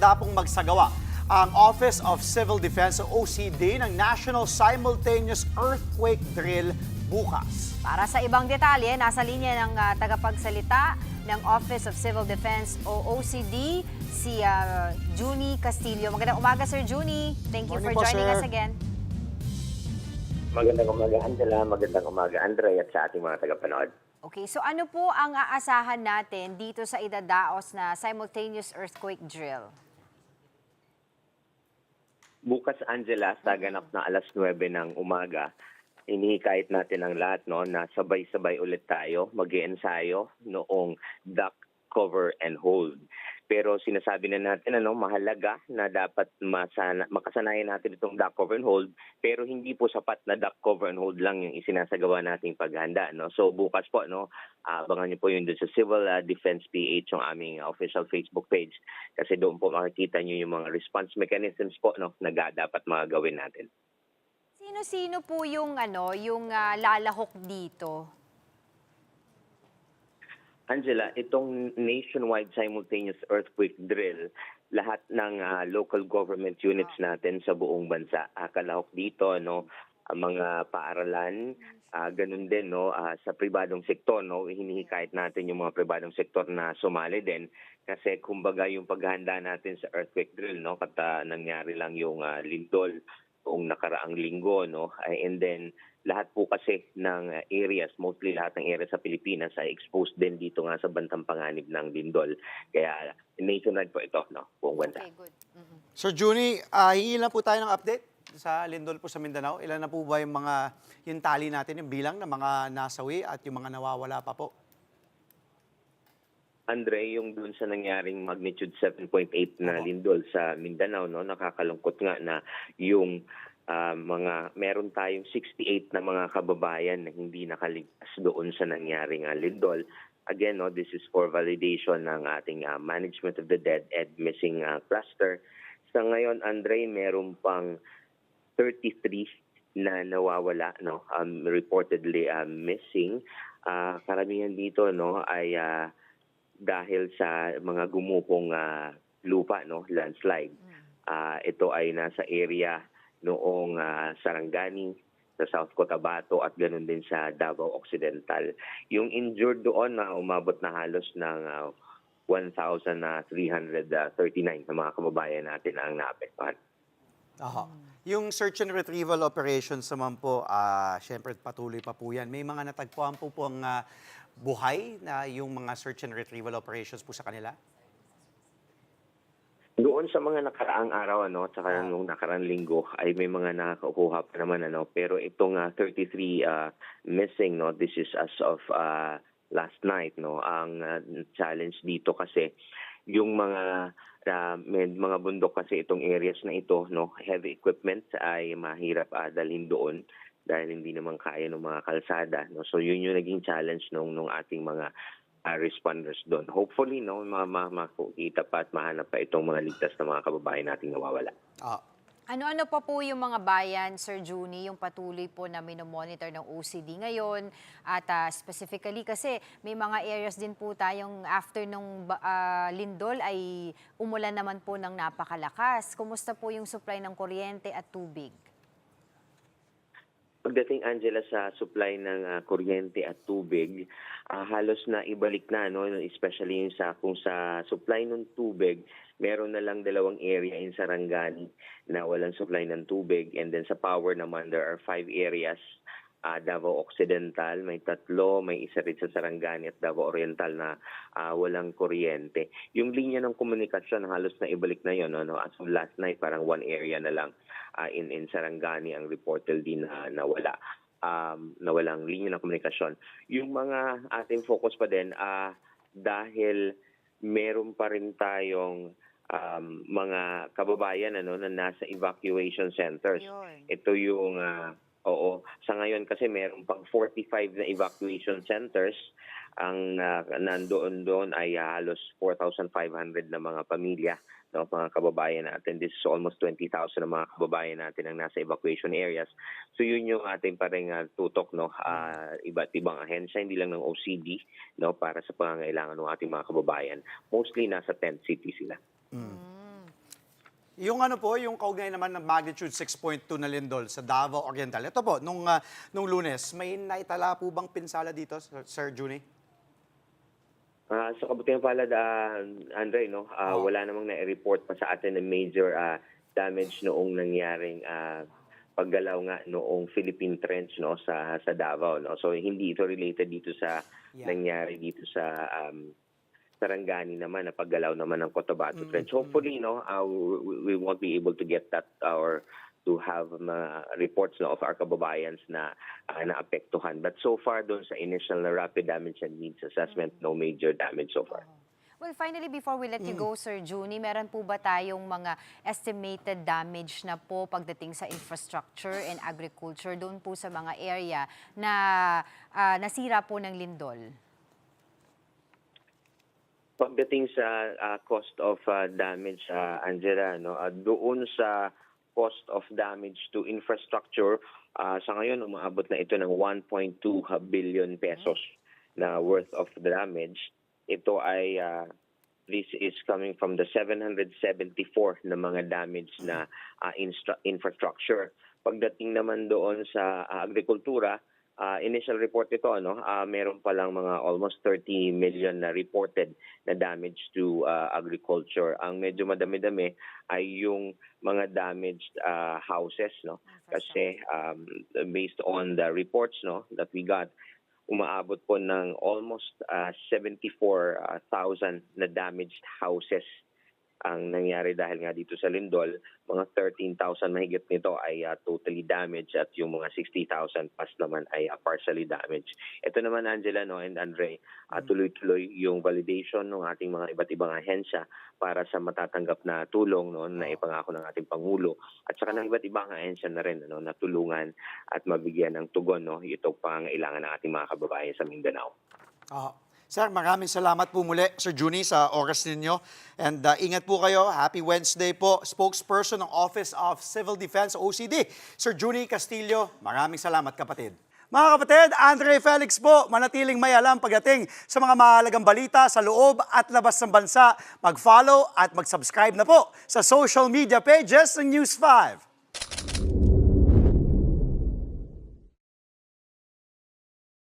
handa pong magsagawa ang Office of Civil Defense o OCD ng National Simultaneous Earthquake Drill bukas. Para sa ibang detalye, nasa linya ng tagapagsalita ng Office of Civil Defense o OCD, si Junie Castillo. Magandang umaga, Sir Junie. Thank you Morning for po, joining sir. us again. Magandang umaga, Angela. Magandang umaga, Andre, at sa ating mga tagapanood. Okay, so ano po ang aasahan natin dito sa idadaos na simultaneous earthquake drill? Bukas, Angela, sa ganap na alas 9 ng umaga, inihikayat natin ang lahat na sabay-sabay ulit tayo mag-iensayo noong duck, cover, and hold. Pero sinasabi na natin mahalaga na dapat makasanayan natin itong duck, cover, and hold, pero hindi po sapat na duck, cover, and hold lang yung isinasagawa nating paghanda. So bukas po, abangan niyo po yun doon sa Civil Defense PH, yung aming official Facebook page, kasi doon po makikita niyo yung mga response mechanisms po na dapat mga gawin natin. Sino-sino po yung lalahok dito? Angela, itong nationwide simultaneous earthquake drill, lahat ng local government units natin sa buong bansa. Kalahok dito, ang mga paaralan, ganun din sa pribadong sektor, hinihikayat natin yung mga pribadong sektor na sumali din. Kasi kumbaga yung paghahanda natin sa earthquake drill, nangyari lang yung lindol noong nakaraang linggo, and then lahat po kasi ng areas, mostly lahat ng areas sa Pilipinas ay exposed din dito nga sa bantang panganib ng lindol. Kaya nationwide po ito, buong bansa. Okay, good. Sir Junie, hingi lang po tayo ng update sa lindol po sa Mindanao. Ilan na po ba yung tali natin, yung bilang ng mga nasawi at yung mga nawawala pa po? Andre, yung dun sa nangyaring magnitude 7.8 na lindol sa Mindanao, nakakalungkot nga na yung meron tayong 68 na mga kababayan na hindi nakaligtas doon sa nangyaring lindol. Again, this is for validation ng ating management of the dead and missing cluster. Sa ngayon, Andre, meron pang 33 na nawawala, reportedly missing. Karamihan dito ay dahil sa mga gumuhong lupa, landslide. Ito ay nasa area noong Sarangani, sa South Cotabato at ganoon din sa Davao Occidental. Yung injured doon na umabot na halos ng 1,339 na mga kababayan natin ang naapektuhan. Yung search and retrieval operations naman po, syempre patuloy pa po yan. May mga natagpuan po pong buhay na yung mga search and retrieval operations po sa kanila? Doon sa mga nakaraang araw, tsaka nung nakaraang linggo, ay may mga nakakakuha pa naman, pero itong 33 missing, this is as of last night, ang challenge dito kasi yung may mga bundok kasi itong areas na ito, heavy equipment ay mahirap dalhin doon dahil hindi naman kaya ng mga kalsada, So yun yung naging challenge nung ating mga responders doon. Hopefully, makikita pa at mahanap pa itong mga ligtas na mga kababayan nating nawawala. Ano-ano pa po yung mga bayan, Sir Junie, yung patuloy po na minomonitor ng OCD ngayon? At specifically kasi may mga areas din po tayong after nung lindol ay umulan naman po ng napakalakas. Kumusta po yung supply ng kuryente at tubig? Pagdating, Angela, sa supply ng kuryente at tubig, halos na ibalik na, especially kung sa supply ng tubig, meron na lang 2 area in Sarangani na walang supply ng tubig. And then sa power naman, there are 5 areas. Davao Occidental, may 3, may isa rin sa Sarangani at Davao Oriental na walang kuryente. Yung linya ng komunikasyon, halos na ibalik na yun. As of last night, parang 1 area na lang in Sarangani ang reported din na wala. Na walang linya ng komunikasyon. Yung mga ating focus pa din, dahil meron pa rin tayong mga kababayan na nasa evacuation centers. Ito yung sa ngayon kasi meron pang 45 na evacuation centers. Ang nandoon ay halos 4,500 na mga pamilya, mga kababayan natin. This is almost 20,000 na mga kababayan natin ang nasa evacuation areas. So yun yung ating parang tutok, iba't ibang ahensya, hindi lang ng OCD, para sa pangangailangan ng ating mga kababayan. Mostly nasa tent city sila. Yung ano po, yung kaugnay naman ng magnitude 6.2 na lindol sa Davao Oriental. Ito po, nung Lunes, may naitala po bang pinsala dito, Sir Juni? Sa kabutihan palad, Andre, no, wala namang na-report pa sa atin na major damage noong nangyaring paggalaw nga noong Philippine Trench, no, sa Davao, no. So hindi ito related dito sa nangyari dito sa Sarangani naman na paggalaw naman ng Cotabato Trench. Hopefully, no, we won't be able to get that or to have reports, no, of our kababayans na naapektuhan. But so far doon sa initial na rapid damage and needs assessment, no major damage so far. Well, finally, before we let you go, Sir Juni, meron po ba tayong mga estimated damage na po pagdating sa infrastructure and agriculture doon po sa mga area na nasira po ng lindol? Pagdating sa cost of damage, Angela, no, doon sa cost of damage to infrastructure, sa ngayon umaabot na ito ng 1.2 billion pesos na worth of damage. Ito ay this is coming from the 774 na mga damage na infrastructure. Pagdating naman doon sa agrikultura, initial report ito, no, meron pa lang mga almost 30 million na reported na damage to agriculture. Ang medyo madami-dami ay yung mga damaged houses, no, kasi based on the reports, no, that we got, umaabot po ng almost 74,000 na damaged houses ang nangyari dahil nga dito sa lindol. Mga 13,000 mahigit nito ay totally damaged at yung mga 60,000 pas naman ay partially damaged. Ito naman, Angela, no, and Andre, tuloy-tuloy yung validation ng ating mga iba't ibang ahensya para sa matatanggap na tulong, no, na ipangako ng ating Pangulo at saka ng iba't ibang ahensya na rin, no, na tulungan at mabigyan ng tugon, no, ito pangailangan ng ating mga kababayan sa Mindanao. Sir, maraming salamat po muli, Sir Juni, sa oras ninyo. And ingat po kayo. Happy Wednesday po. Spokesperson ng Office of Civil Defense, OCD, Sir Juni Castillo. Maraming salamat, kapatid. Mga kapatid, Andre Felix po, manatiling may alam pagdating sa mga mahalagang balita sa loob at labas ng bansa. Mag-follow at mag-subscribe na po sa social media pages ng News 5.